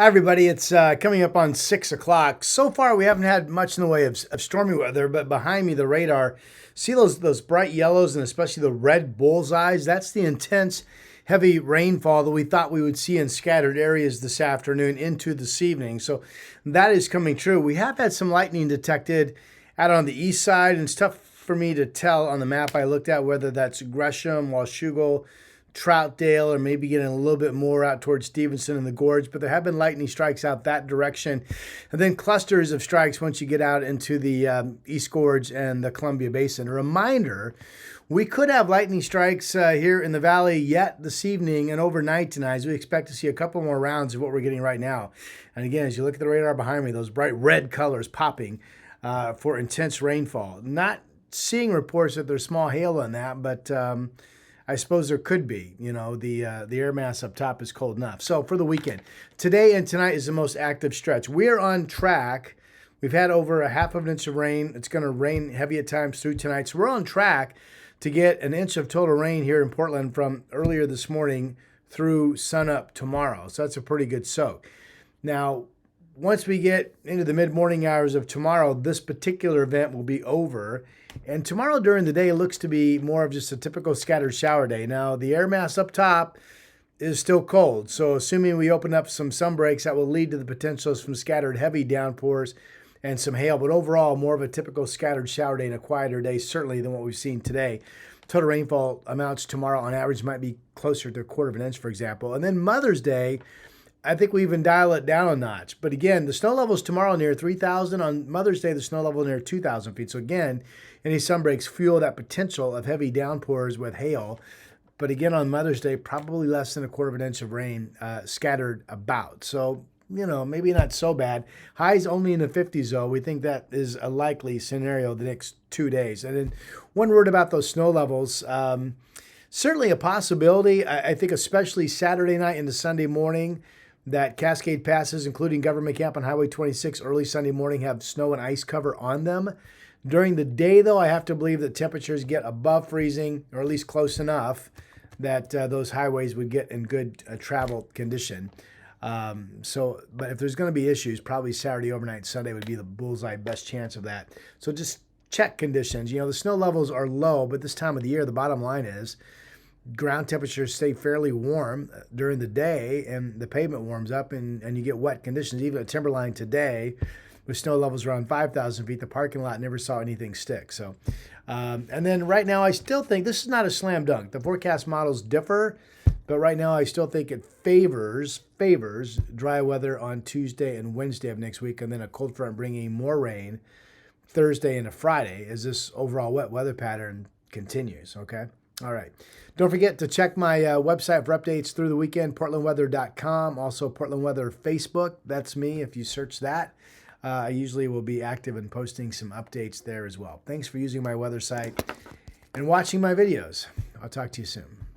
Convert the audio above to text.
Hi, everybody. It's coming up on 6 o'clock. So far, we haven't had much in the way of stormy weather, but behind me, the radar, see those bright yellows and especially the red bullseyes? That's the intense, heavy rainfall that we thought we would see in scattered areas this afternoon into this evening. So that is coming true. We have had some lightning detected out on the east side, and it's tough for me to tell on the map I looked at whether that's Gresham, Washougal, Troutdale, or maybe getting a little bit more out towards Stevenson and the Gorge, but there have been lightning strikes out that direction. And then clusters of strikes once you get out into the East Gorge and the Columbia Basin. A reminder, we could have lightning strikes here in the valley yet this evening and overnight tonight, as we expect to see a couple more rounds of what we're getting right now. And again, as you look at the radar behind me, those bright red colors popping for intense rainfall. Not seeing reports that there's small hail on that, but I suppose there could be. You know, the air mass up top is cold enough. So for the weekend, today and tonight is the most active stretch. We're on track. We've had over a half of an inch of rain. It's going to rain heavy at times through tonight. So we're on track to get an inch of total rain here in Portland from earlier this morning through sunup tomorrow. So that's a pretty good soak. Now, once we get into the mid-morning hours of tomorrow, this particular event will be over. And tomorrow during the day looks to be more of just a typical scattered shower day. Now, the air mass up top is still cold. So assuming we open up some sun breaks, that will lead to the potential of some scattered heavy downpours and some hail. But overall, more of a typical scattered shower day and a quieter day, certainly, than what we've seen today. Total rainfall amounts tomorrow on average might be closer to a quarter of an inch, for example. And then Mother's Day, I think we even dial it down a notch. But again, the snow level is tomorrow near 3,000. On Mother's Day, the snow level near 2,000 feet. So again, any sun breaks fuel that potential of heavy downpours with hail. But again, on Mother's Day, probably less than a quarter of an inch of rain scattered about. So, you know, maybe not so bad. Highs only in the 50s, though. We think that is a likely scenario the next 2 days. And then one word about those snow levels. Certainly a possibility. I think especially Saturday night into Sunday morning, that Cascade passes, including Government Camp on Highway 26, early Sunday morning, have snow and ice cover on them. During the day, though, I have to believe that temperatures get above freezing, or at least close enough, that those highways would get in good travel condition. But if there's going to be issues, probably Saturday overnight, Sunday would be the bullseye best chance of that. So just check conditions. You know, the snow levels are low, but this time of the year, the bottom line is ground temperatures stay fairly warm during the day, and the pavement warms up, and you get wet conditions. Even at Timberline today, with snow levels around 5,000 feet, the parking lot never saw anything stick. So, and then right now, I still think this is not a slam dunk. The forecast models differ, but right now, I still think it favors dry weather on Tuesday and Wednesday of next week, and then a cold front bringing more rain Thursday into Friday as this overall wet weather pattern continues. Okay. All right. Don't forget to check my website for updates through the weekend, portlandweather.com. Also, Portland Weather Facebook. That's me if you search that. I usually will be active in posting some updates there as well. Thanks for using my weather site and watching my videos. I'll talk to you soon.